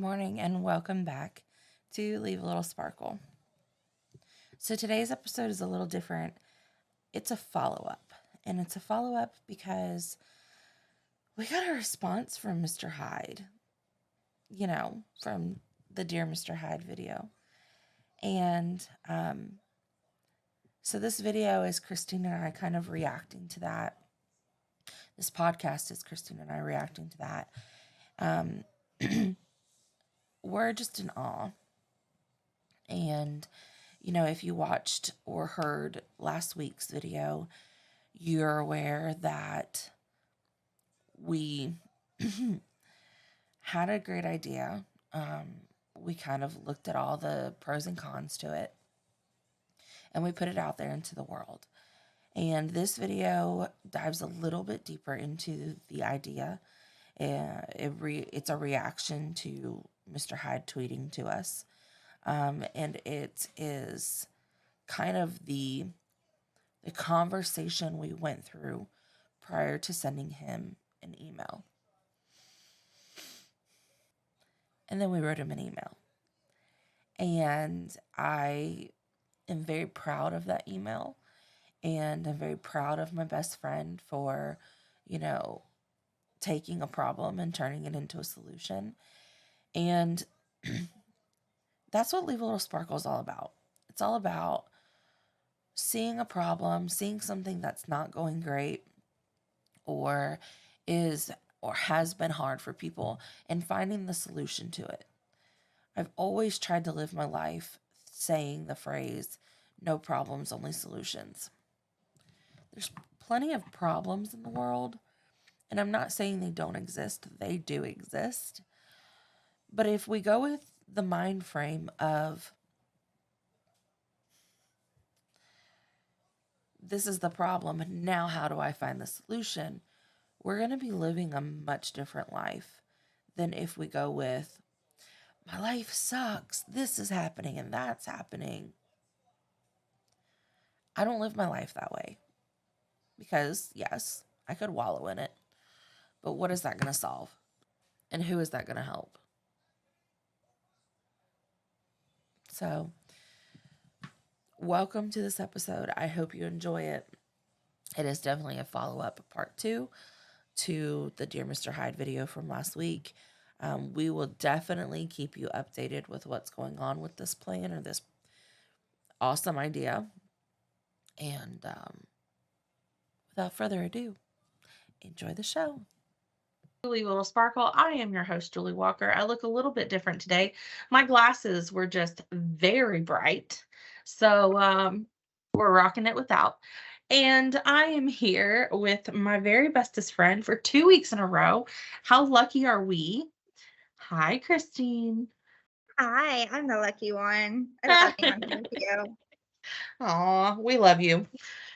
morning and welcome back to Leave a Little Sparkle. So today's episode is a little different. It's a follow-up. And it's a follow-up because we got a response from Mr. Hyde, from the Dear Mr. Hyde video. And so this video is Christine and I kind of reacting to that. This podcast is Christine and I reacting to that. We're just in awe. And, if you watched or heard last week's video, you're aware that we had a great idea. We kind of looked at all the pros and cons to it, and we put it out there into the world. And this video dives a little bit deeper into the idea. It's a reaction to Mr. Hyde tweeting to us. And it is kind of the conversation we went through prior to sending him an email. And then we wrote him an email. And I am very proud of that email. And I'm very proud of my best friend for, taking a problem and turning it into a solution. And that's what Leave a Little Sparkle is all about. It's all about seeing a problem, seeing something that's not going great or has been hard for people, and finding the solution to it. I've always tried to live my life saying the phrase, no problems, only solutions. There's plenty of problems in the world, and I'm not saying they don't exist. They do exist. But if we go with the mind frame of this is the problem, and now how do I find the solution? We're going to be living a much different life than if we go with my life sucks, this is happening and that's happening. I don't live my life that way because, yes, I could wallow in it, but what is that going to solve? And who is that going to help? So, welcome to this episode. I hope you enjoy it. It is definitely a follow-up, part 2 to the Dear Mr. Hyde video from last week. We will definitely keep you updated with what's going on with this plan or this awesome idea. And without further ado, enjoy the show. Leave a Little Sparkle. I am your host, Julie Walker. I look a little bit different today. My glasses were just very bright, so we're rocking it without. And I am here with my very bestest friend for 2 weeks in a row. How lucky are we? Hi, Christine. Hi, I'm the lucky one. I love being on here with you. Aw, we love you.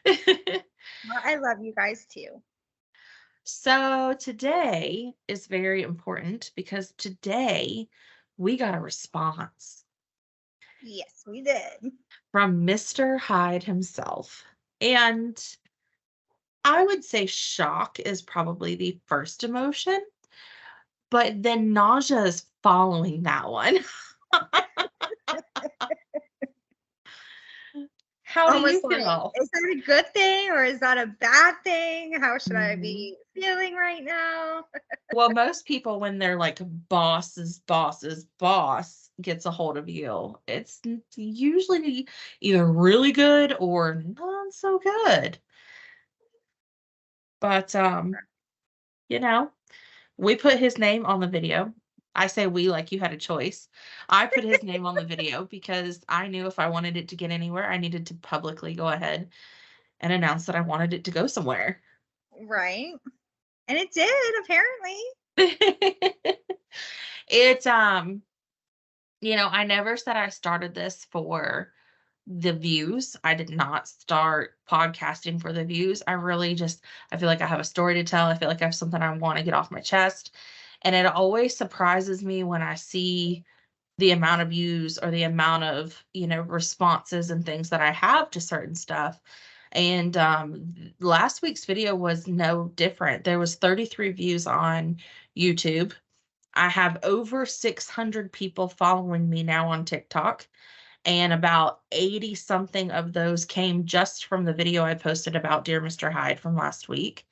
Well, I love you guys too. So today is very important because today we got a response. Yes, we did. From Mr. Hyde himself. And I would say shock is probably the first emotion, but then nausea is following that one. How do you feel? Is that a good thing or is that a bad thing? How should I be feeling right now? Well, most people, when they're like boss's boss gets a hold of you, it's usually either really good or not so good. But we put his name on the video. I say we like you had a choice. I put his name on the video because I knew if I wanted it to get anywhere, I needed to publicly go ahead and announce that I wanted it to go somewhere. Right. And it did, apparently. It I never said I started this for the views. I did not start podcasting for the views. I feel like I have a story to tell. I feel like I have something I want to get off my chest. And it always surprises me when I see the amount of views or the amount of, responses and things that I have to certain stuff. And last week's video was no different. There was 33 views on YouTube. I have over 600 people following me now on TikTok, and about 80 something of those came just from the video I posted about Dear Mr. Hyde from last week.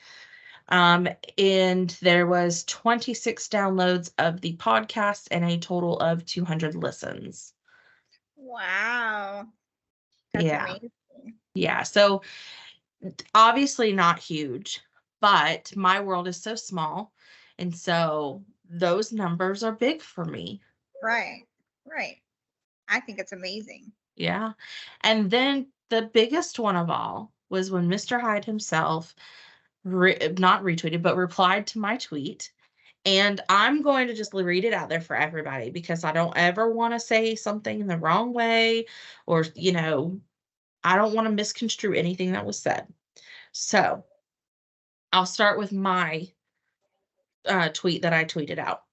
And there was 26 downloads of the podcast and a total of 200 listens. Wow. That's amazing. Yeah. So obviously not huge, but my world is so small. And so those numbers are big for me. Right. I think it's amazing. Yeah. And then the biggest one of all was when Mr. Hyde himself not retweeted, but replied to my tweet. And I'm going to just read it out there for everybody because I don't ever want to say something in the wrong way, or, I don't want to misconstrue anything that was said. So I'll start with my tweet that I tweeted out.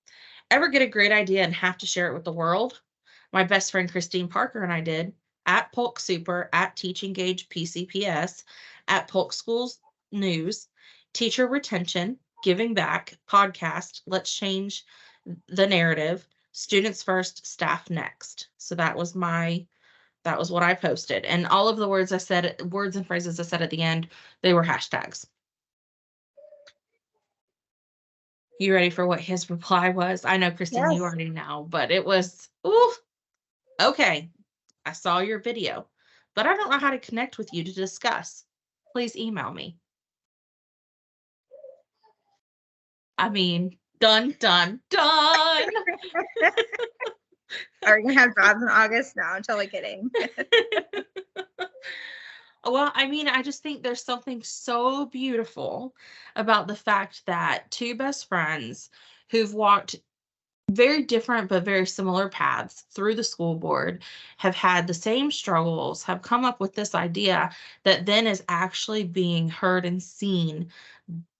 Ever get a great idea and have to share it with the world? My best friend Christine Parker and I did. At Polk Super, at Teach Engage PCPS, at Polk Schools News, Teacher Retention, Giving Back, Podcast, Let's Change the Narrative, Students First, Staff Next. So that was what I posted. And all of the words and phrases I said at the end, they were hashtags. You ready for what his reply was? I know, Kristen, Yes. you already know, but it was, ooh, okay. I saw your video, but I don't know how to connect with you to discuss. Please email me. I mean, done. Are you gonna have jobs in August? No, I'm totally kidding. Well, I mean, I just think there's something so beautiful about the fact that two best friends who've walked very different but very similar paths through the school board, have had the same struggles, have come up with this idea that then is actually being heard and seen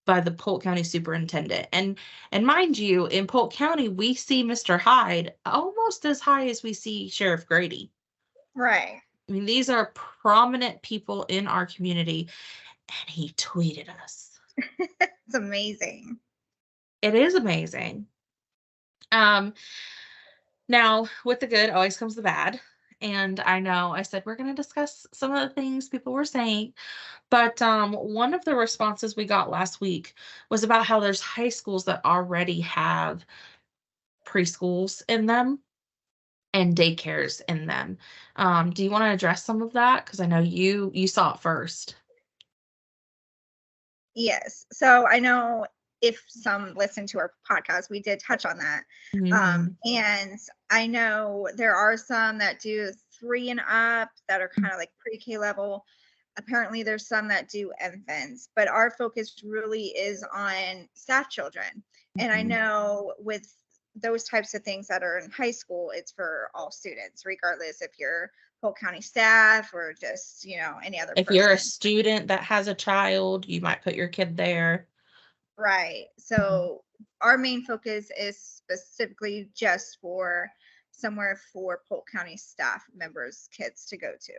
by the Polk County superintendent. And mind you, in Polk County, we see Mr. Hyde almost as high as we see Sheriff Grady. Right. I mean, these are prominent people in our community, and he tweeted us. It's amazing. It is amazing. Now, with the good always comes the bad. And I know I said we're going to discuss some of the things people were saying, but one of the responses we got last week was about how there's high schools that already have preschools in them and daycares in them. Do you want to address some of that? Because I know you saw it first. Yes. So I know if some listen to our podcast, we did touch on that. And I know there are some that do 3 and up that are kind of like pre-K level. Apparently there's some that do infants, but our focus really is on staff children. And I know with those types of things that are in high school, it's for all students, regardless if you're Polk County staff or just, any other If person. you're a student that has a child, you might put your kid there. Right. So our main focus is specifically just for somewhere for Polk County staff members' kids to go to.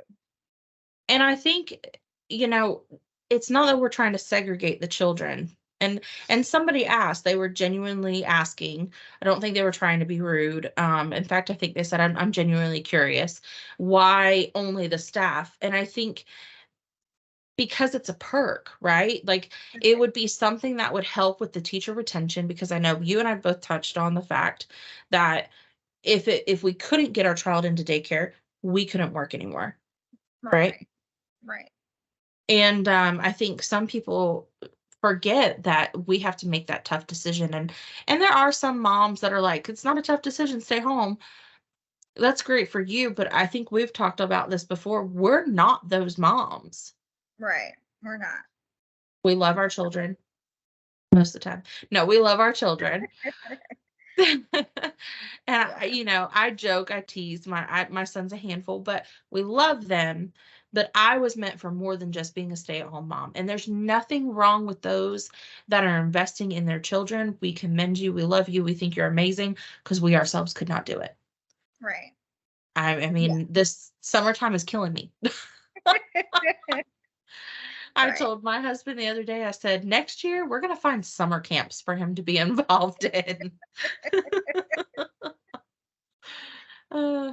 And I think, it's not that we're trying to segregate the children. And somebody asked, they were genuinely asking. I don't think they were trying to be rude. In fact, I think they said, I'm genuinely curious why only the staff. And I think because it's a perk, right? Like it would be something that would help with the teacher retention, because I know you and I both touched on the fact that if we couldn't get our child into daycare, we couldn't work anymore. Right. And I think some people forget that we have to make that tough decision. And there are some moms that are like, it's not a tough decision, stay home. That's great for you. But I think we've talked about this before. We're not those moms. Right. We're not. We love our children most of the time. No, we love our children. And I joke, I tease my son's a handful, but we love them. But I was meant for more than just being a stay-at-home mom. And there's nothing wrong with those that are investing in their children. We commend you. We love you. We think you're amazing, because we ourselves could not do it. Right. I mean, this summertime is killing me. I Right. told my husband the other day, I said, next year we're going to find summer camps for him to be involved in. Uh,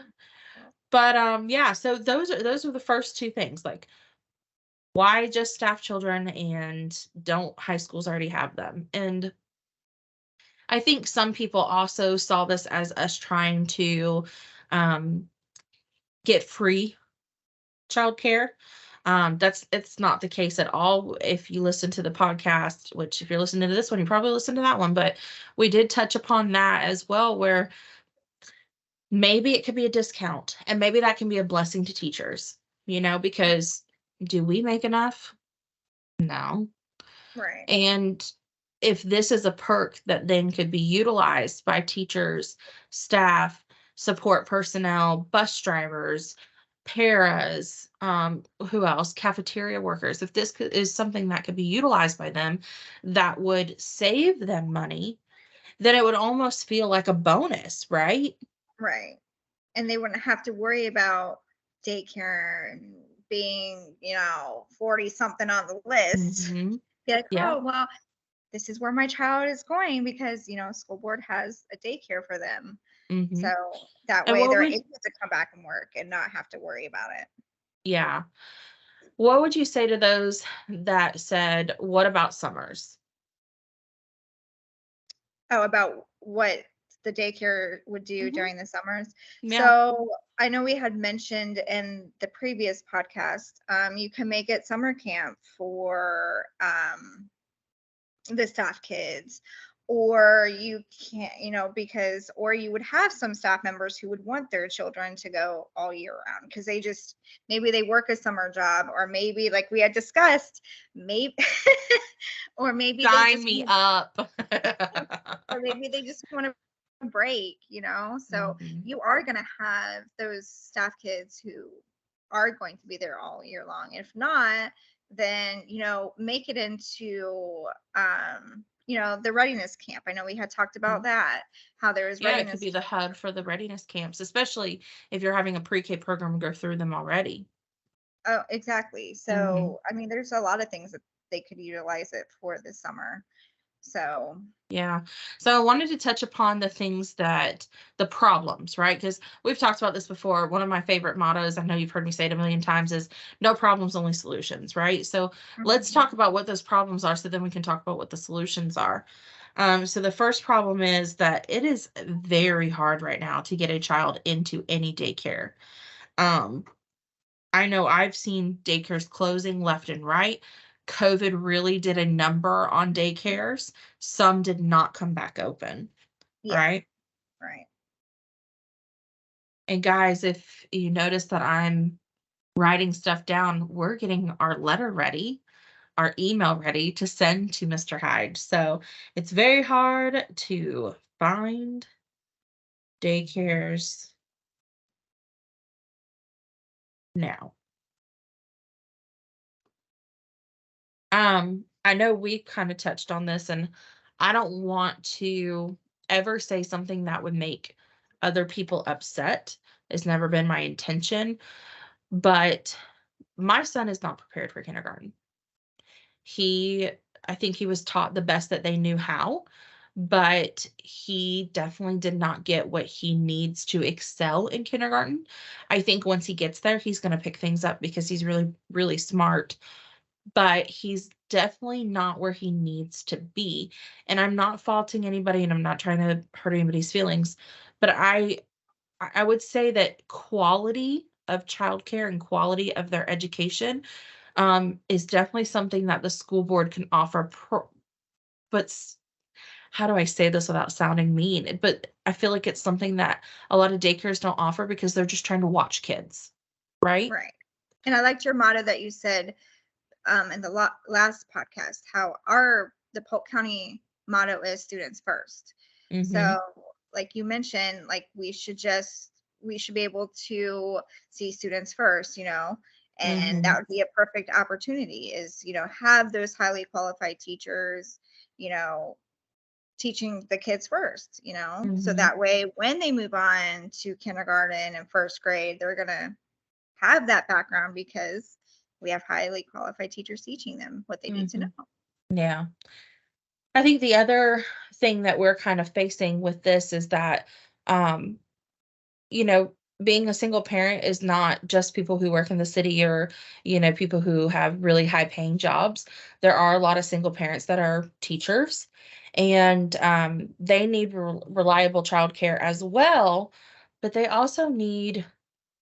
but yeah, so those are the first two things. Like, why just staff children, and don't high schools already have them? And I think some people also saw this as us trying to um, get free childcare. It's not the case at all. If you listen to the podcast, which if you're listening to this one, you probably listened to that one, but we did touch upon that as well, where maybe it could be a discount, and maybe that can be a blessing to teachers, because do we make enough? No. Right. And if this is a perk that then could be utilized by teachers, staff, support personnel, bus drivers, paras, who else? Cafeteria workers. If this is something that could be utilized by them that would save them money, then it would almost feel like a bonus, right? Right. And they wouldn't have to worry about daycare and being, 40 something on the list. Hmm. Be like, Yeah. oh, well, this is where my child is going because, school board has a daycare for them. Hmm. So that And way what they're would, able to come back and work and not have to worry about it. yeah. What would you say to those that said, what about summers? Oh, about what the daycare would do Hmm. during the summers. Yeah. So I know we had mentioned in the previous podcast, you can make it summer camp for the staff kids, or you can't, or you would have some staff members who would want their children to go all year round because maybe they work a summer job, or maybe like we had discussed, maybe, or maybe they Sign just me up. or maybe they just want a break, So Mhm. you are going to have those staff kids who are going to be there all year long. If not, then, make it into, the readiness camp. I know we had talked about Mhm. that, how there is Yeah, it could readiness. be the hub for the readiness camps, especially if you're having a pre-K program go through them already. Oh, exactly. Hmm. So, I mean, there's a lot of things that they could utilize it for this summer. So, Yeah. So I wanted to touch upon the problems, right? Because we've talked about this before. One of my favorite mottos, I know you've heard me say it a million times, is no problems, only solutions, right? So let's talk mhm, about what those problems are so then we can talk about what the solutions are. So the first problem is that it is very hard right now to get a child into any daycare. Um, I know I've seen daycares closing left and right. COVID really did a number on daycares. Some did not come back open, yeah, right? right. And guys, if you notice that I'm writing stuff down, we're getting our letter ready, our email ready to send to Mr. Hyde. So it's very hard to find daycares now. I know we kind of touched on this, and I don't want to ever say something that would make other people upset. It's never been my intention, but my son is not prepared for kindergarten. He I think he was taught the best that they knew how, but he definitely did not get what he needs to excel in kindergarten. I think once he gets there, he's going to pick things up because he's really, really smart, but he's definitely not where he needs to be. And I'm not faulting anybody and I'm not trying to hurt anybody's feelings, but I would say that quality of childcare and quality of their education is definitely something that the school board can offer. But how do I say this without sounding mean? But I feel like it's something that a lot of daycares don't offer because they're just trying to watch kids, right? Right. And I liked your motto that you said in the last podcast, how the Polk County motto is students first. Mm-hmm. So like you mentioned, like we should be able to see students first, and Mm-hmm. that would be a perfect opportunity is, have those highly qualified teachers, you know, teaching the kids first, so Mm-hmm. that way when they move on to kindergarten and first grade, they're going to have that background because we have highly qualified teachers teaching them what they need to know. Yeah. I think the other thing that we're kind of facing with this is that, um, you know, being a single parent is not just people who work in the city or, people who have really high paying jobs. There are a lot of single parents that are teachers, and they need reliable childcare as well, but they also need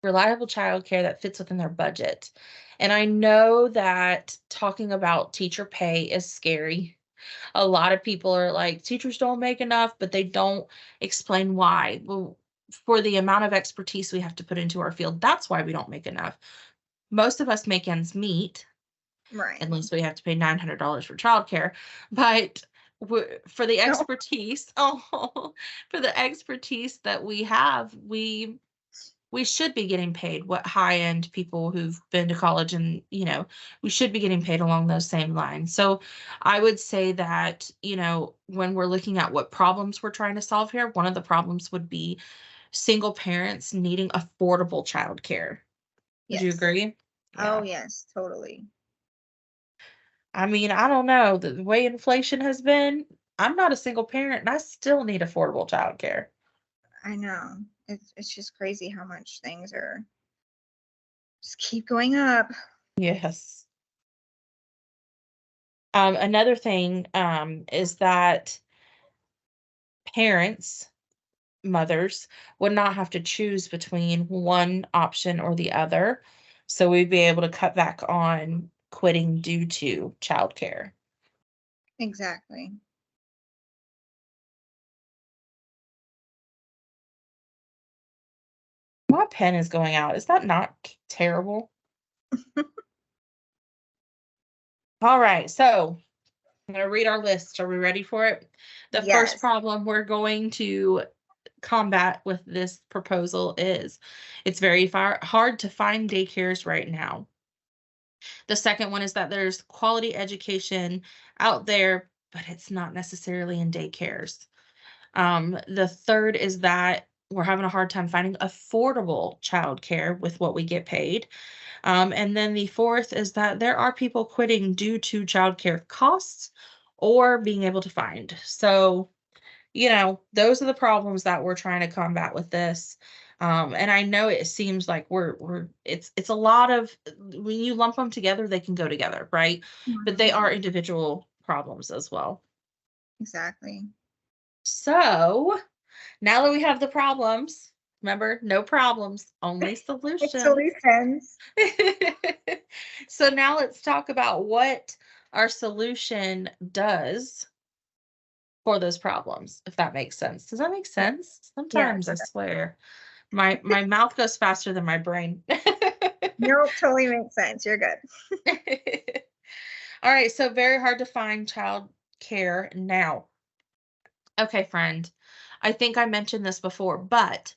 reliable childcare that fits within their budget. And I know that talking about teacher pay is scary. A lot of people are like, teachers don't make enough, but they don't explain why. Well, for the amount of expertise we have to put into our field, that's why we don't make enough. Most of us make ends meet, Right. unless we have to pay $900 for childcare. But for the expertise, for the expertise that we have, we should be getting paid what high-end people who've been to college, and we should be getting paid along those same lines. So I would say that, when we're looking at what problems we're trying to solve here, one of the problems would be single parents needing affordable childcare. Would you Yes. agree? Oh, yes, totally. I mean, I don't know, the way inflation has been, I'm not a single parent and I still need affordable childcare. I know. It's just crazy how much things are just keep going up. Yes. Another thing is that parents, mothers, would not have to choose between one option or the other. So we'd be able to cut back on quitting due to childcare. Exactly. My pen is going out. Is that not terrible? All right. So I'm going to read our list. Are we ready for it? The first Yes. problem we're going to combat with this proposal is it's very hard to find daycares right now. The second one is that there's quality education out there, but it's not necessarily in daycares. The third is that we're having a hard time finding affordable childcare with what we get paid. And then the fourth is that there are people quitting due to childcare costs or being able to find. So, those are the problems that we're trying to combat with this. And I know it seems like it's a lot of, when you lump them together, they can go together, right? But they are individual problems as well. Exactly. So now that we have the problems, remember, no problems, only solutions. Solutions. So now let's talk about what our solution does for those problems, if that makes sense. Does that make sense? Sometimes I swear my mouth goes faster than my brain. Nope, totally makes sense. You're good. All right, so very hard to find child care now. Okay, friend, I think I mentioned this before, but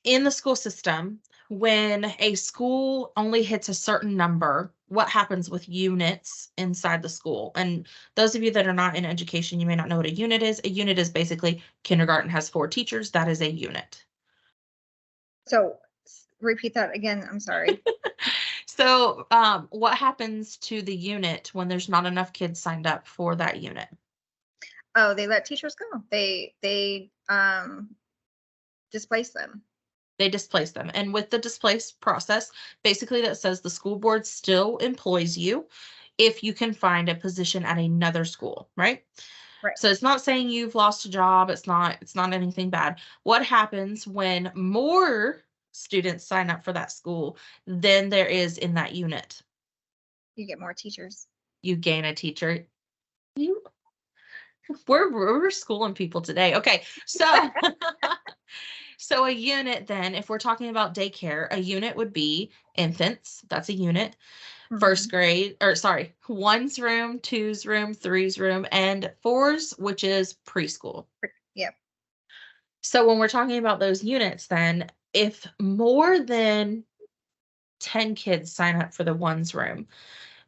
in the school system, when a school only hits a certain number, what happens with units inside the school? And those of you that are not in education, you may not know what a unit is. A unit is basically kindergarten has 4 teachers. That is a unit. So repeat that again. I'm sorry. So what happens to the unit when there's not enough kids signed up for that unit? Oh, they let teachers go. They displace them. They displace them. And with the displace process, basically that says the school board still employs you if you can find a position at another school, right? Right. So it's not saying you've lost a job. It's not anything bad. What happens when more students sign up for that school than there is in that unit? You get more teachers. You gain a teacher. We're schooling people today. Okay. So so a unit then, if we're talking about daycare, a unit would be infants. That's a unit. First grade, or sorry, 1's room, 2's room, 3's room, and 4's, which is preschool. Yep. So when we're talking about those units, then if more than 10 kids sign up for the 1's room,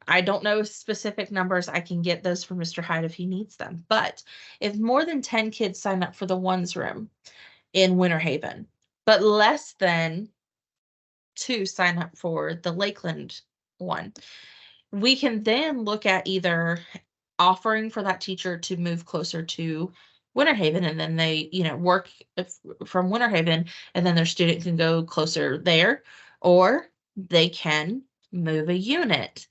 I don't know specific numbers. I can get those from Mr. Hyde if he needs them. But if more than 10 kids sign up for the 1's room in Winter Haven, but less than 2 sign up for the Lakeland one. We can then look at either offering for that teacher to move closer to Winter Haven, and then they, work from Winter Haven, and then their student can go closer there, or they can move a unit,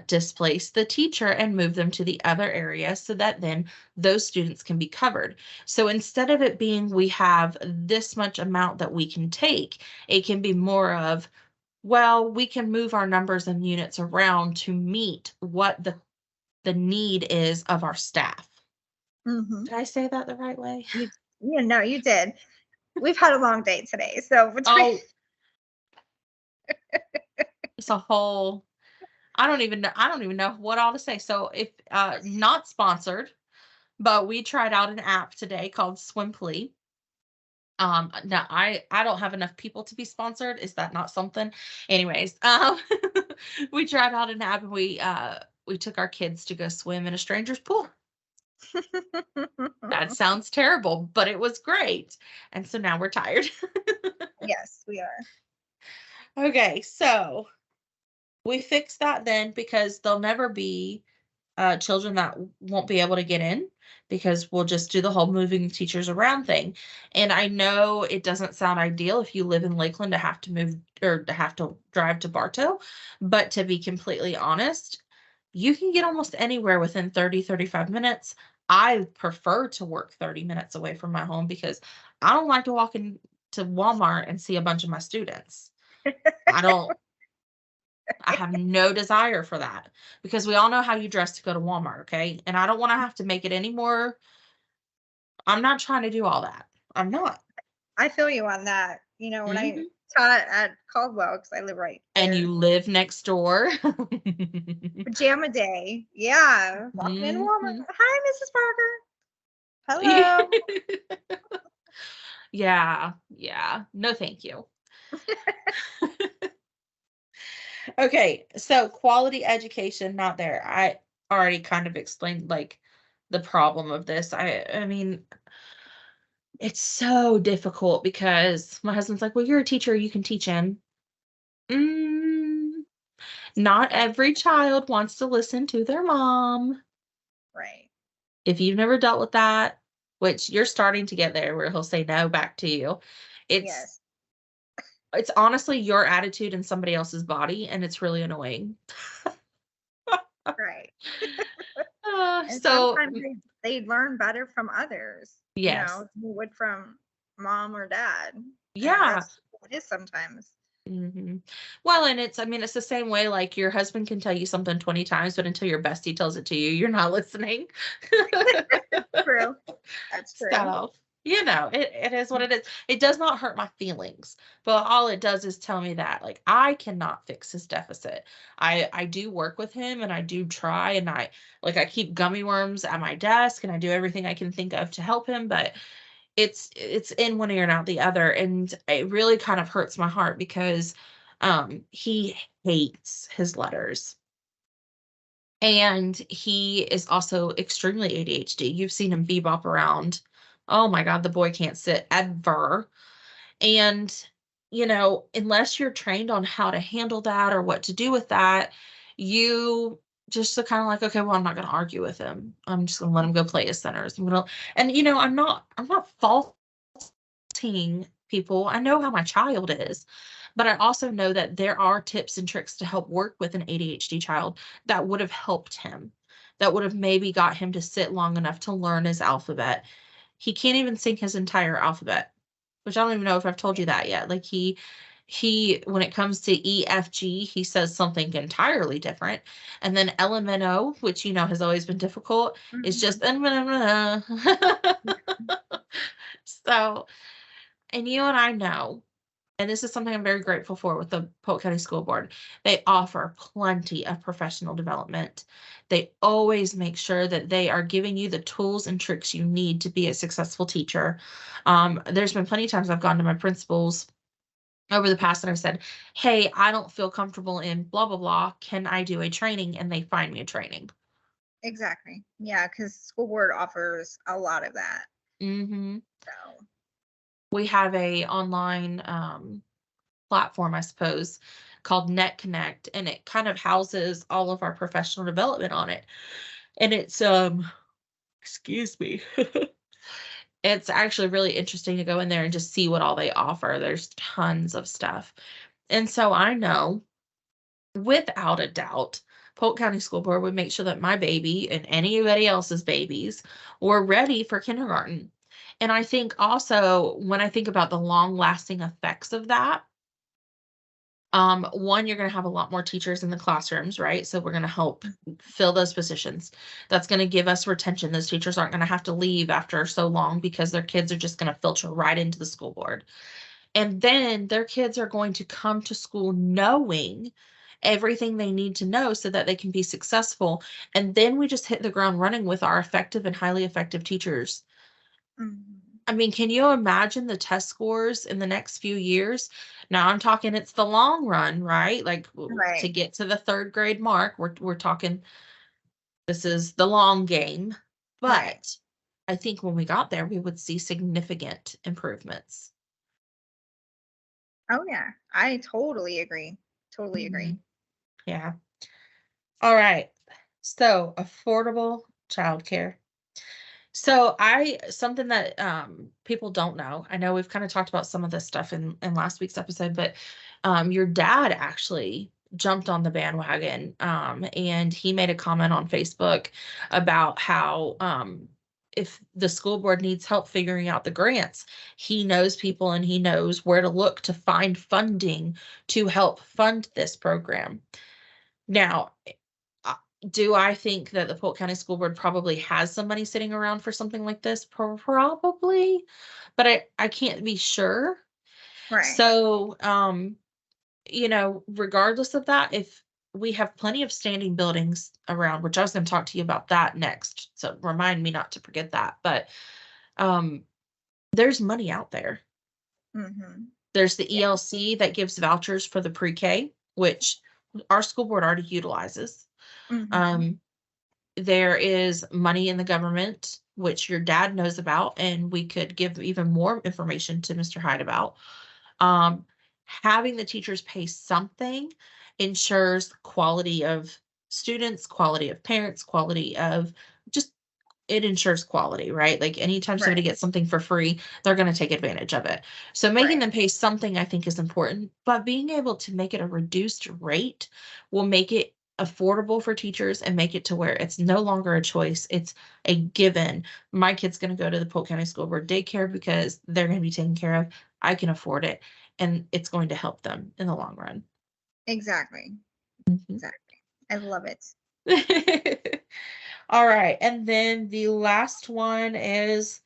displace the teacher and move them to the other area so that then those students can be covered. So instead of it being we have this much amount that we can take, it can be more of, well, we can move our numbers and units around to meet what the need is of our staff. Mm-hmm. Did I say that the right way? No, you did. We've had a long day today, so between It's a whole. I don't even know what all to say. So if not sponsored, but we tried out an app today called Swimply. Now I don't have enough people to be sponsored. Is that not something? Anyways, we tried out an app, and we took our kids to go swim in a stranger's pool. That sounds terrible, but it was great. And so now we're tired. Yes, we are. Okay, so we fixed that then, because there'll never be children that won't be able to get in, because we'll just do the whole moving teachers around thing. And I know it doesn't sound ideal if you live in Lakeland to have to move or to have to drive to Bartow, but to be completely honest, you can get almost anywhere within 35 minutes. I prefer to work 30 minutes away from my home because I don't like to walk into Walmart and see a bunch of my students. I have no desire for that, because we all know how you dress to go to Walmart, okay? And I don't want to have to make it any more. I'm not trying to do all that. I'm not. I feel you on that. When I taught at Caldwell, because I live right there. And you live next door. Pajama day. Yeah. Walking in Walmart. Hi, Mrs. Parker. Hello. Yeah. No, thank you. Okay, so quality education, not there. I already kind of explained like the problem of this. I mean, it's so difficult because my husband's like, well, you're a teacher, you can teach in. Not every child wants to listen to their mom. Right. If you've never dealt with that, which you're starting to get there, where he'll say no back to you, Yes. it's honestly your attitude in somebody else's body, and it's really annoying. Right. And So sometimes they learn better from others. yes, than you would from mom or dad. yeah, That's what it is sometimes. Well, and it's the same way, like your husband can tell you something 20 times, but until your bestie tells it to you, you're not listening. True. That's true. So, it is what it is. It does not hurt my feelings, but all it does is tell me that, like, I cannot fix his deficit. I do work with him, and I do try, and I keep gummy worms at my desk, and I do everything I can think of to help him, but it's in one ear and out the other, and it really kind of hurts my heart because he hates his letters. And he is also extremely ADHD. You've seen him bebop around. Oh my God, the boy can't sit ever. And, unless you're trained on how to handle that or what to do with that, you just kind of like, okay, well, I'm not going to argue with him. I'm just going to let him go play his centers. I'm not faulting people. I know how my child is, but I also know that there are tips and tricks to help work with an ADHD child that would have helped him, that would have maybe got him to sit long enough to learn his alphabet. He can't even sing his entire alphabet, which I don't even know if I've told you that yet. Like he when it comes to EFG, he says something entirely different. And then LMNO, which has always been difficult, is just so, and you and I know, and this is something I'm very grateful for with the Polk County School Board. They offer plenty of professional development. They always make sure that they are giving you the tools and tricks you need to be a successful teacher. There's been plenty of times I've gone to my principals over the past and I've said, hey, I don't feel comfortable in blah, blah, blah. Can I do a training? And they find me a training. Exactly. Yeah, because school board offers a lot of that. So we have a online platform, I suppose, called Net Connect, and it kind of houses all of our professional development on it. And it's excuse me. It's actually really interesting to go in there and just see what all they offer. There's tons of stuff. And so I know without a doubt, Polk County School Board would make sure that my baby and anybody else's babies were ready for kindergarten. And I think also when I think about the long lasting effects of that, one, you're going to have a lot more teachers in the classrooms, right? So we're going to help fill those positions. That's going to give us retention. Those teachers aren't going to have to leave after so long because their kids are just going to filter right into the school board. And then their kids are going to come to school knowing everything they need to know so that they can be successful. And then we just hit the ground running with our effective and highly effective teachers. I mean, can you imagine the test scores in the next few years? Now I'm talking it's the long run, right? Like to get to the 3rd grade mark, we're talking this is the long game. But I think when we got there, we would see significant improvements. Oh yeah, I totally agree. Totally agree. Yeah. All right. So affordable childcare. So something that people don't know. I know we've kind of talked about some of this stuff in last week's episode, but your dad actually jumped on the bandwagon, and he made a comment on Facebook about how if the school board needs help figuring out the grants, he knows people and he knows where to look to find funding to help fund this program. Now, do I think that the Polk County School Board probably has some money sitting around for something like this? Probably, but I can't be sure. Right. So, regardless of that, if we have plenty of standing buildings around, which I was going to talk to you about that next. So remind me not to forget that. But there's money out there. There's the ELC that gives vouchers for the pre-K, which our school board already utilizes. There is money in the government, which your dad knows about, and we could give even more information to Mr. Heid about. Having the teachers pay something ensures quality of students, quality of parents, quality of just it ensures quality, right? Like anytime somebody gets something for free, they're going to take advantage of it. So making them pay something I think is important, but being able to make it a reduced rate will make it affordable for teachers and make it to where it's no longer a choice. It's a given. My kid's going to go to the Polk County School Board daycare because they're going to be taken care of. I can afford it, and it's going to help them in the long run. Exactly. Exactly. I love it. All right. And then the last one is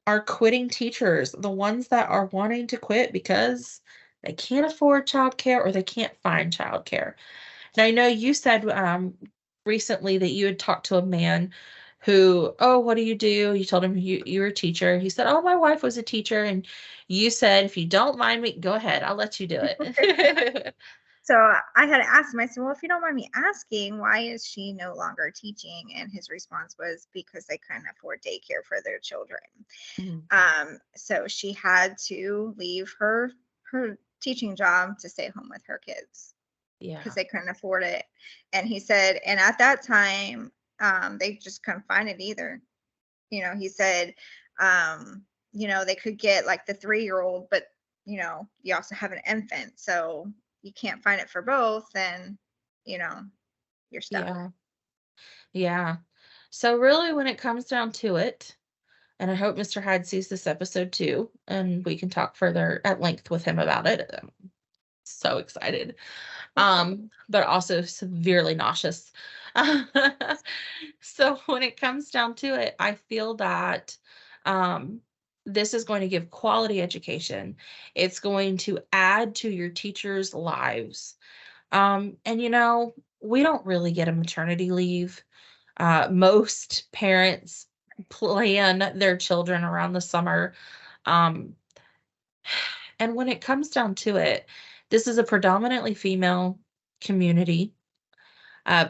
our quitting teachers, the ones that are wanting to quit because they can't afford childcare or they can't find childcare. Now, I know you said recently that you had talked to a man who, oh, what do? You told him you're a teacher. He said, oh, my wife was a teacher. And you said, if you don't mind me, go ahead. I'll let you do it. So I had asked him, I said, well, if you don't mind me asking, why is she no longer teaching? And his response was because they couldn't afford daycare for their children. So she had to leave her teaching job to stay home with her kids. Because they couldn't afford it. And he said, and at that time, they just couldn't find it either. He said, they could get like the 3-year-old, but you also have an infant, so you can't find it for both, and you're stuck. Yeah. So really, when it comes down to it, and I hope Mr. Heid sees this episode too, and we can talk further at length with him about it. I'm so excited. But also severely nauseous. So when it comes down to it, I feel that this is going to give quality education. It's going to add to your teachers' lives. And we don't really get a maternity leave. Most parents plan their children around the summer. And when it comes down to it, this is a predominantly female community,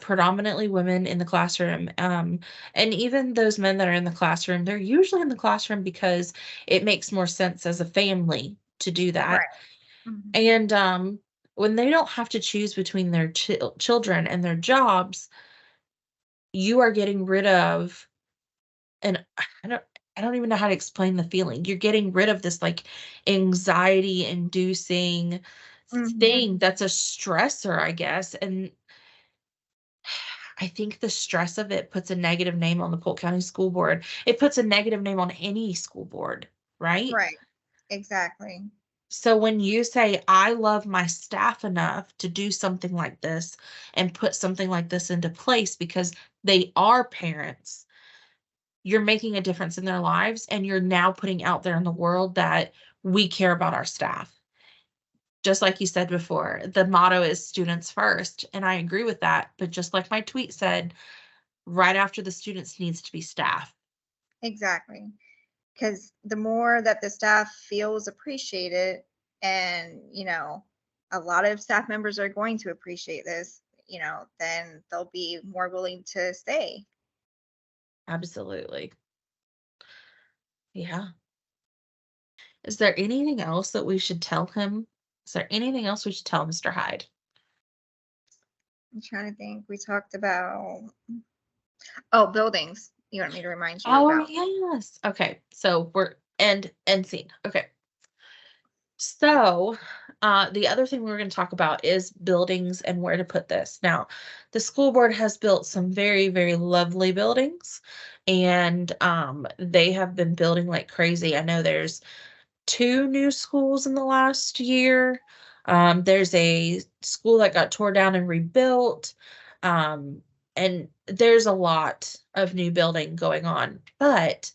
predominantly women in the classroom. And even those men that are in the classroom, they're usually in the classroom because it makes more sense as a family to do that. And when they don't have to choose between their children and their jobs, you are getting rid of, and I don't even know how to explain the feeling. You're getting rid of this like anxiety inducing thing that's a stressor, I guess. And I think the stress of it puts a negative name on the Polk County School Board. It puts a negative name on any school board, right? Right. Exactly. So when you say, I love my staff enough to do something like this and put something like this into place because they are parents, you're making a difference in their lives, and you're now putting out there in the world that we care about our staff. Just like you said before, the motto is students first, and I agree with that. But just like my tweet said, right after the students needs to be staff. Exactly. Because the more that the staff feels appreciated, and a lot of staff members are going to appreciate this, then they'll be more willing to stay. Absolutely. Yeah. Is there anything else that we should tell him? Is there anything else we should tell Mr. Hyde? I'm trying to think. We talked about buildings. You want me to remind you Oh, about? yes. Okay. So we're end scene. Okay. So, the other thing we're going to talk about is buildings and where to put this. Now, the school board has built some very, very lovely buildings, and they have been building like crazy. I know there's 2 new schools in the last year. There's a school that got tore down and rebuilt. Um, and there's a lot of new building going on. But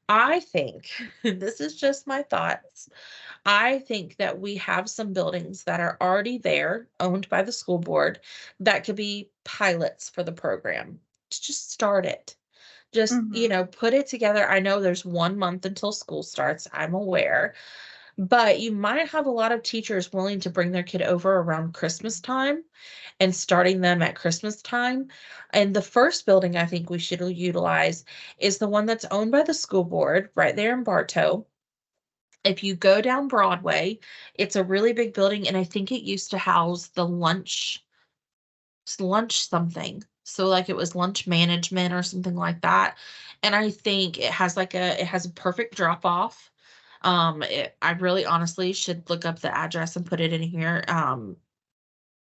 I think, this is just my thoughts, I think that we have some buildings that are already there, owned by the school board, that could be pilots for the program. To just start it. Just, put it together. I know there's 1 month until school starts, I'm aware, but you might have a lot of teachers willing to bring their kid over around Christmas time and starting them at Christmas time. And the first building I think we should utilize is the one that's owned by the school board right there in Bartow. If you go down Broadway, it's a really big building, and I think it used to house the lunch something. So like it was lunch management or something like that. And I think it has a perfect drop off. I really honestly should look up the address and put it in here.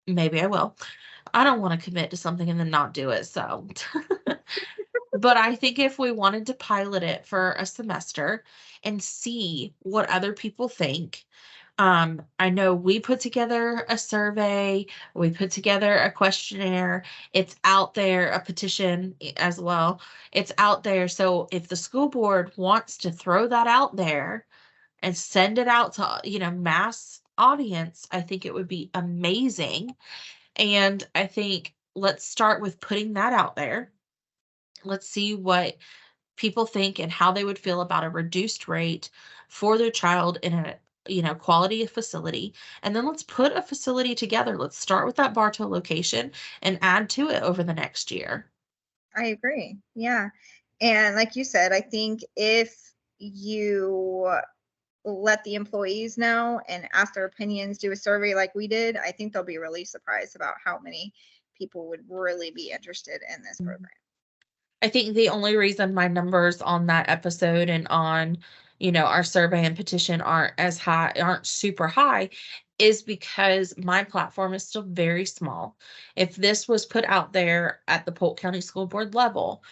Maybe I will. I don't want to commit to something and then not do it. So, but I think if we wanted to pilot it for a semester and see what other people think, I know we put together a survey, we put together a questionnaire, it's out there, a petition as well. It's out there. So if the school board wants to throw that out there and send it out to, mass audience, I think it would be amazing. And I think let's start with putting that out there. Let's see what people think and how they would feel about a reduced rate for their child in a quality facility. And then let's put a facility together. Let's start with that Bartow location and add to it over the next year. I agree. Yeah. And like you said, I think if you let the employees know and ask their opinions, do a survey like we did, I think they'll be really surprised about how many people would really be interested in this program. I think the only reason my numbers on that episode and on, our survey and petition aren't super high is because my platform is still very small. If this was put out there at the Polk County School Board level,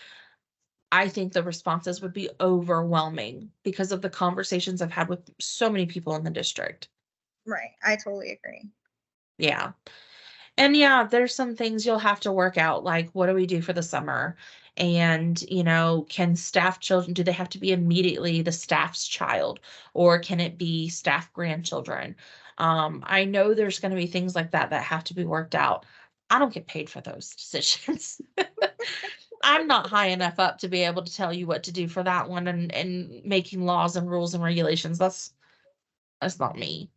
I think the responses would be overwhelming because of the conversations I've had with so many people in the district. Right. I totally agree. Yeah. And yeah, there's some things you'll have to work out, like what do we do for the summer? And, can staff children, do they have to be immediately the staff's child, or can it be staff grandchildren? I know there's going to be things like that that have to be worked out. I don't get paid for those decisions. I'm not high enough up to be able to tell you what to do for that one, and making laws and rules and regulations. That's not me.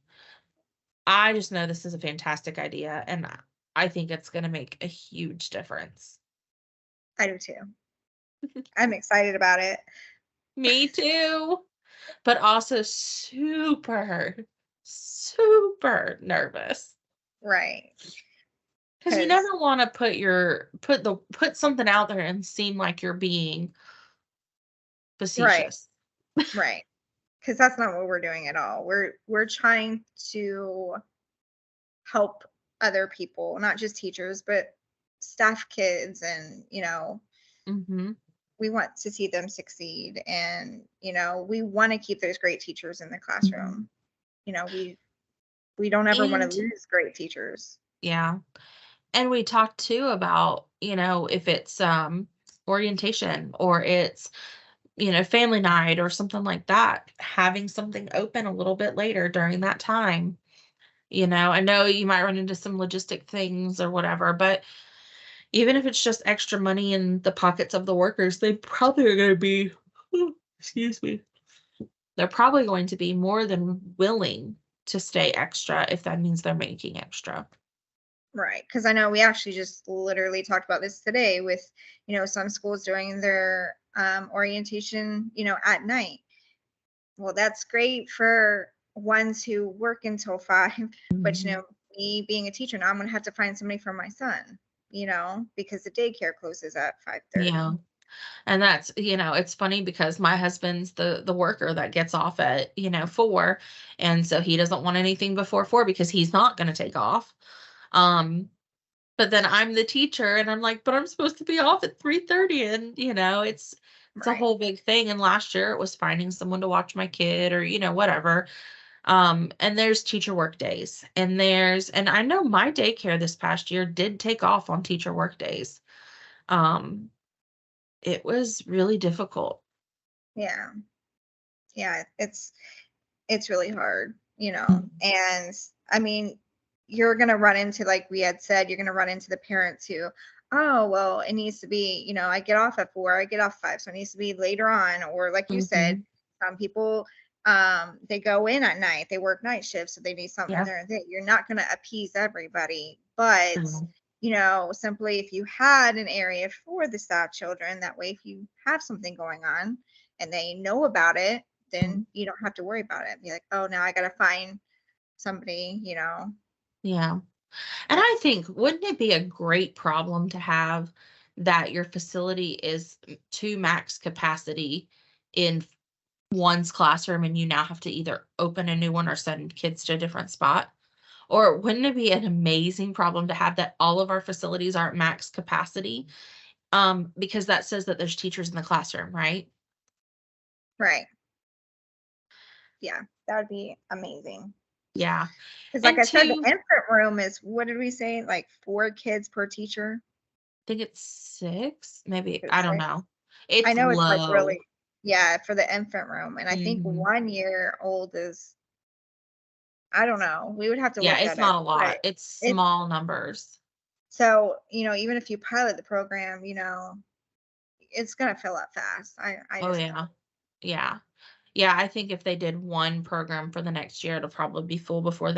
I just know this is a fantastic idea, and I think it's going to make a huge difference. I do too. I'm excited about it. Me too, but also super, super nervous. Right. Because you 'Cause never want to put something out there and seem like you're being right, facetious. right. Because that's not what we're doing at all. We're trying to help other people, not just teachers, but staff kids, and Mm-hmm. we want to see them succeed, and we want to keep those great teachers in the Mm-hmm. classroom. We don't ever want to And lose great teachers. yeah. And we talked too about, if it's orientation or it's, family night or something like that, having something open a little bit later during that time. I know you might run into some logistic things or whatever, but even if it's just extra money in the pockets of the workers, they probably are going to be, excuse me, they're probably going to be more than willing to stay extra if that means they're making extra. Right, because I know we actually just literally talked about this today with, some schools doing their orientation, at night. Well, that's great for ones who work until 5, but Mhm. me being a teacher now, I'm gonna have to find somebody for my son, because the daycare closes at 5:30. Yeah. And that's, it's funny because my husband's the worker that gets off at, 4, and so he doesn't want anything before 4 because he's not gonna take off. Um, but then I'm the teacher and I'm like, "But I'm supposed to be off at 3:30," and, it's a Right, whole big thing, and last year it was finding someone to watch my kid or, whatever. And there's teacher work days, and I know my daycare this past year did take off on teacher work days. Um, it was really difficult. yeah, yeah, it's really hard, Mhm. and I mean, you're gonna run into, like we had said, you're gonna run into the parents who, oh, well, it needs to be, I get off at 4, I get off 5, so it needs to be later on, or like you said, Mhm. some people, they go in at night, they work night shifts, so they need something Yeah. there and then. You're not gonna appease everybody, but, Mhm. simply if you had an area for the staff children, that way, if you have something going on and they know about it, then Mhm. you don't have to worry about it. Be like, "Oh, now I gotta find somebody," Yeah. And I think, wouldn't it be a great problem to have that your facility is to max capacity in one's classroom and you now have to either open a new one or send kids to a different spot? Or wouldn't it be an amazing problem to have that all of our facilities are at max capacity? Because that says that there's teachers in the classroom, right? Right. Yeah, that would be amazing. Yeah. Because, like And I said, the two, infant room is, what did we say? Like 4 kids per teacher? I think it's 6, maybe, Is I it don't 6? know. I It's know it's, like, low. really, yeah, for the infant room, and I think Mhm. 1-year-old is, I don't know, we would have to Yeah, look it's that up, not a but lot. It's it's, small numbers. so, even if you pilot the program, it's gonna fill up fast. I Oh, just know. yeah. Yeah. Yeah, I think if they did one program for the next year, it'll probably be full before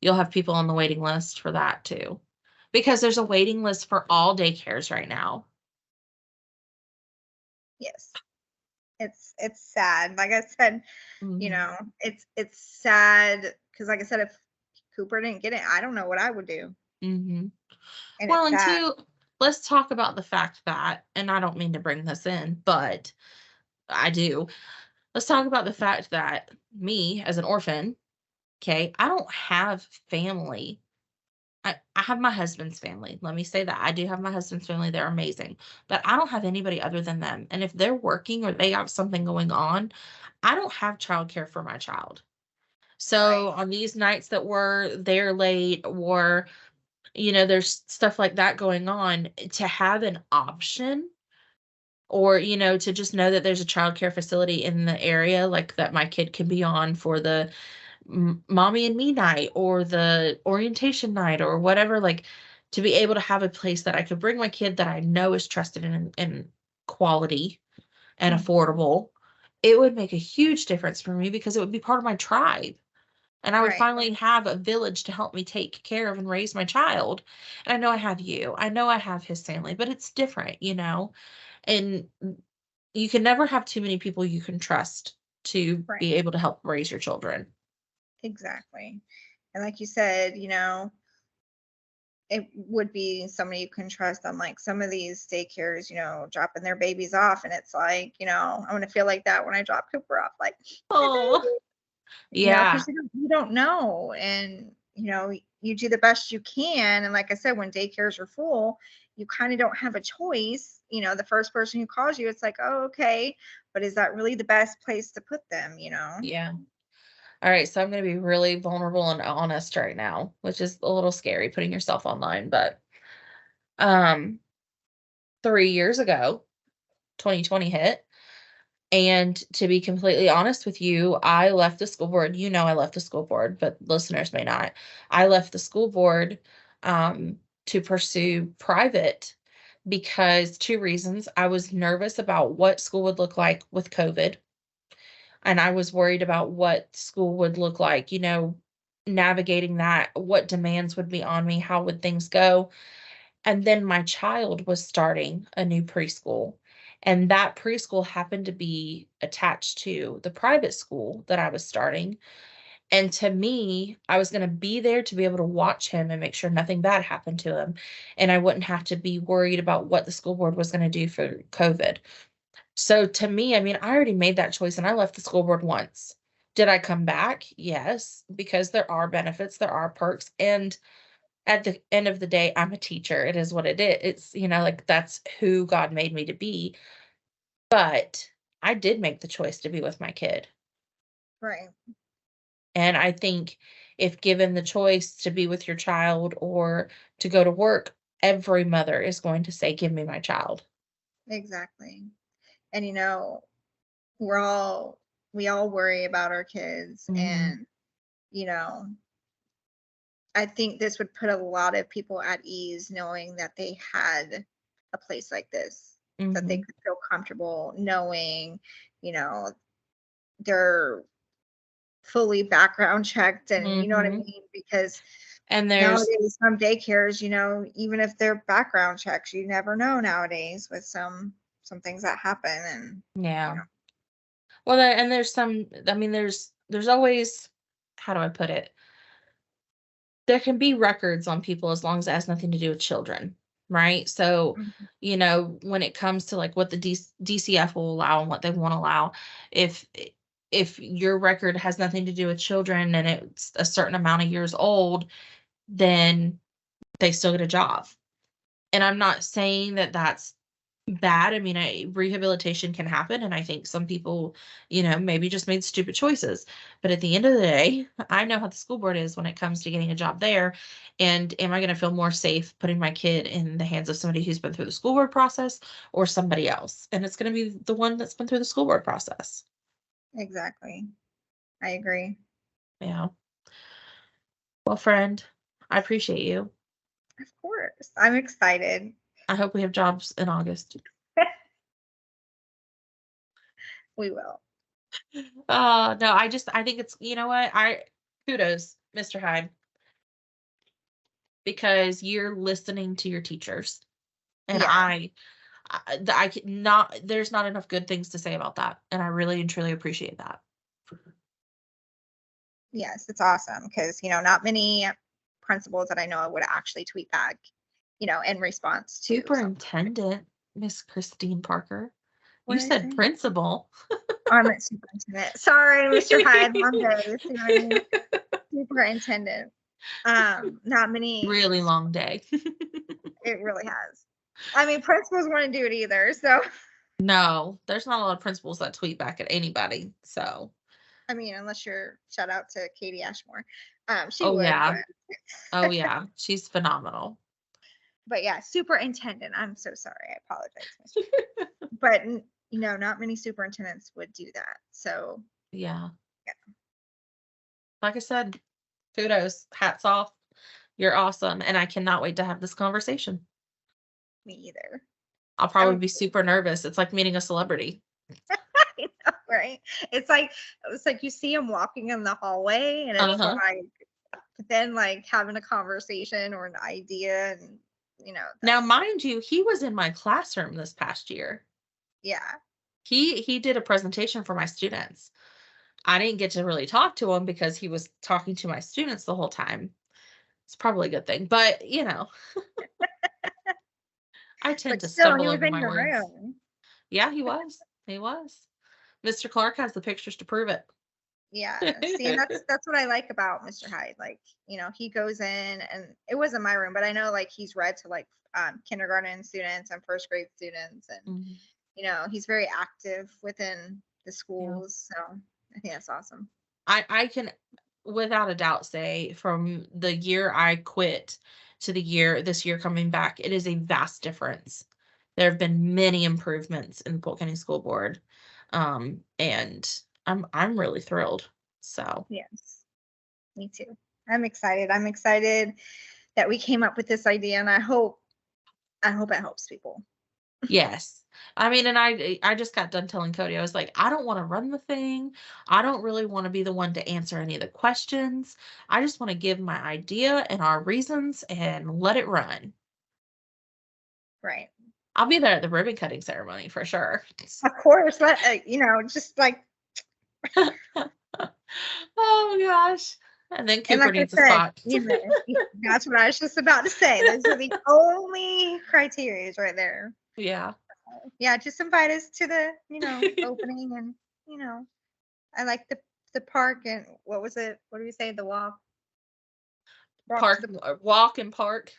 you'll have people on the waiting list for that too. Because there's a waiting list for all daycares right now. Yes. It's sad. Like I said, Mhm. it's sad because, like I said, if Cooper didn't get it, I don't know what I would do, Mhm. and Well, it's and sad. two, let's talk about the fact that, and I don't mean to bring this in, but I do. Let's talk about the fact that me as an orphan, okay, I don't have family. I have my husband's family. Let me say that. I do have my husband's family. They're amazing. But I don't have anybody other than them. And if they're working or they have something going on, I don't have childcare for my child. Right. So on these nights that we're there late or, there's stuff like that going on, to have an option or, to just know that there's a childcare facility in the area, like that my kid can be on for the mommy and me night or the orientation night or whatever, like to be able to have a place that I could bring my kid that I know is trusted and quality and Mhm. affordable, it would make a huge difference for me because it would be part of my tribe. And I would Right. finally have a village to help me take care of and raise my child. And I know I have you. I know I have his family, but it's different, And you can never have too many people you can trust to Right. be able to help raise your children. Exactly. And like you said, it would be somebody you can trust on like some of these daycares, dropping their babies off. And it's like, I'm going to feel like that when I drop Cooper off, like, my Oh, baby, yeah. because you don't know. And, you do the best you can. And like I said, when daycares are full, you kind of don't have a choice. The first person who calls you, it's like, oh, okay. But is that really the best place to put them? Yeah. All right. So I'm going to be really vulnerable and honest right now, which is a little scary putting yourself online. But 3 years ago, 2020 hit. And to be completely honest with you, I left the school board. I left the school board, but listeners may not. I left the school board to pursue private because 2 reasons. I was nervous about what school would look like with COVID. And I was worried about what school would look like, navigating that, what demands would be on me, how would things go. And then my child was starting a new preschool. And that preschool happened to be attached to the private school that I was starting. And to me, I was going to be there to be able to watch him and make sure nothing bad happened to him. And I wouldn't have to be worried about what the school board was going to do for COVID. So to me, I mean, I already made that choice and I left the school board once. Did I come back? Yes, because there are benefits, there are perks. And at the end of the day, I'm a teacher. It is what it is. It's, like that's who God made me to be. But I did make the choice to be with my kid. Right. And I think if given the choice to be with your child or to go to work, every mother is going to say, give me my child. Exactly. And we all worry about our kids, Mm-hmm. and I think this would put a lot of people at ease knowing that they had a place like this, that they Mm-hmm. could feel comfortable knowing, you know, they're fully background checked, and you know what I Mm-hmm. mean? Because And there's, nowadays some daycares, even if they're background checks, you never know nowadays with some things that happen. And you yeah. know Well, and there's some, I mean, there's always, how do I put it? There can be records on people as long as it has nothing to do with children, right? So, Mhm. when it comes to like what the DCF will allow and what they won't allow, if if your record has nothing to do with children and it's a certain amount of years old, then they still get a job. And I'm not saying that that's bad. I mean, rehabilitation can happen, and I think some people, maybe just made stupid choices. But at the end of the day, I know how the school board is when it comes to getting a job there. And am I going to feel more safe putting my kid in the hands of somebody who's been through the school board process or somebody else? And it's going to be the one that's been through the school board process. Exactly. I agree. Yeah. Well, friend, I appreciate you. Of course. I'm excited. I hope we have jobs in August. We will. No, I think it's, what? Kudos, Mr. Hyde, because you're listening to your teachers. And Yeah. I cannot, there's not enough good things to say about that. And I really and truly appreciate that. Yes, it's awesome because, not many principals that I know would actually tweet back, in response to something. Superintendent, Miss Christine Parker. What You did I said say? principal. Oh, I meant superintendent. Sorry, Mr. Hyde, long day. See what I mean? Superintendent. Not many. Really long day. It really has. I mean, principals wouldn't do it either. So, No, there's not a lot of principals that tweet back at anybody. So, I mean, unless you're shout out to Katie Ashmore, she oh would, yeah. Oh yeah. She's phenomenal. but yeah, superintendent. I'm so sorry. I apologize, Mr. But not many superintendents would do that. So Yeah. yeah, Like I said, kudos, hats off. You're awesome. And I cannot wait to have this conversation. me either. I'll I'm probably be super nervous. It's like meeting a celebrity. I know, right? It's like you see him walking in the hallway, and it's Uh-huh. like, but then like having a conversation or an idea, and Now, that's mind you, he was in my classroom this past year. yeah, He did a presentation for my students. I didn't get to really talk to him because he was talking to my students the whole time. It's probably a good thing, but I tend But to still, he stumble was over in my your words. room. Yeah, he was. He was. Mr. Clark has the pictures to prove it. Yeah. See, and that's what I like about Mr. Hyde. Like, he goes in, and it wasn't my room, but I know like he's read to like kindergarten students and first grade students, and Mhm. he's very active within the Yeah. schools. So I think that's awesome. I can without a doubt say from the year I quit to this year coming back, it is a vast difference. There have been many improvements in the Polk County School Board. And I'm really thrilled. So Yes, me too. I'm excited. I'm excited that we came up with this idea, and I hope it helps people. yes. I mean, and I just got done telling Cody, I was like, I don't want to run the thing. I don't really want to be the one to answer any of the questions. I just want to give my idea and our reasons and let it run. Right. I'll be there at the ribbon cutting ceremony for sure. Of course. Just like, Oh gosh. And then and Cooper like I needs a said, spot. that's what I was just about to say. Those are the only criteria right there. Yeah. Yeah, just invite us to the, opening, and, I like the park, and what was it? What do we say? The walk. Walk to Park, the walk and park.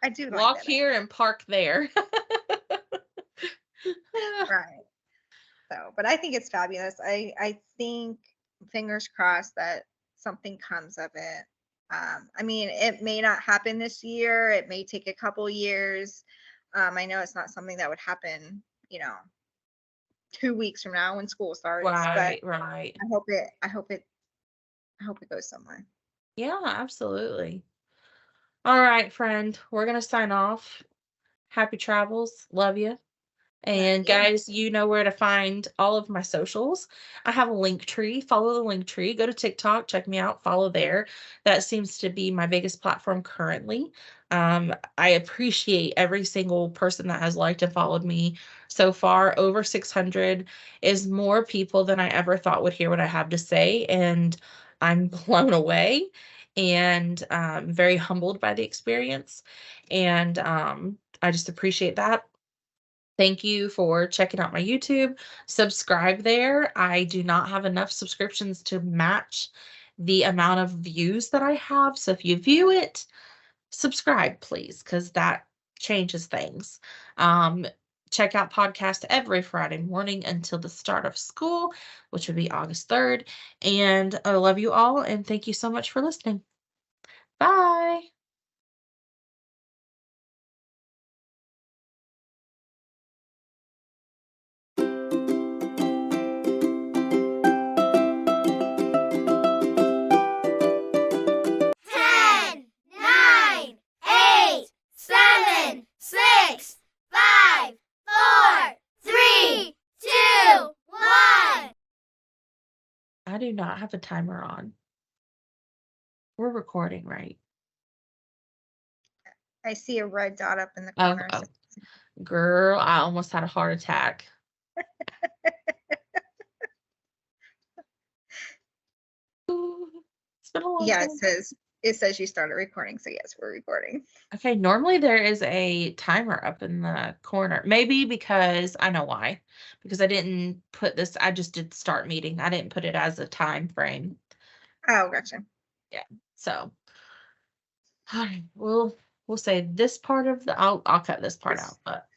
I do like Walk that. here and park there. Right. So, but I think it's fabulous. I think, fingers crossed, that something comes of it. I mean, it may not happen this year. It may take a couple years. I know it's not something that would happen, 2 weeks from now when school starts, but Right. I hope it goes somewhere. Yeah, absolutely. All right, friend. We're gonna sign off. Happy travels. Love you. Love And you. guys, you know where to find all of my socials. I have a link tree. Follow the link tree. Go to TikTok, check me out, follow there. That seems to be my biggest platform currently. I appreciate every single person that has liked and followed me so far. Over 600 is more people than I ever thought would hear what I have to say. And I'm blown away and very humbled by the experience. And I just appreciate that. Thank you for checking out my YouTube. Subscribe there. I do not have enough subscriptions to match the amount of views that I have. So if you view it, subscribe, please, because that changes things. Um, Check out podcast every Friday morning until the start of school, which would be August 3rd. And I love you all, and thank you so much for listening. Bye. Ten, nine, 8, 7, 6, 5, 4, 3, 2, 1. I do not have a timer on. We're recording, right? I see a red dot up in the Oh, corner. oh. Girl, I almost had a heart attack. Ooh, it's been a long Yeah, time. it says you started recording. So yes, we're recording. Okay, normally there is a timer up in the corner. Maybe because I know why. Because I didn't put this, I just did start meeting. I didn't put it as a time frame. Oh, gotcha. Yeah. So, all right, we'll say this part of the I'll cut this part out, but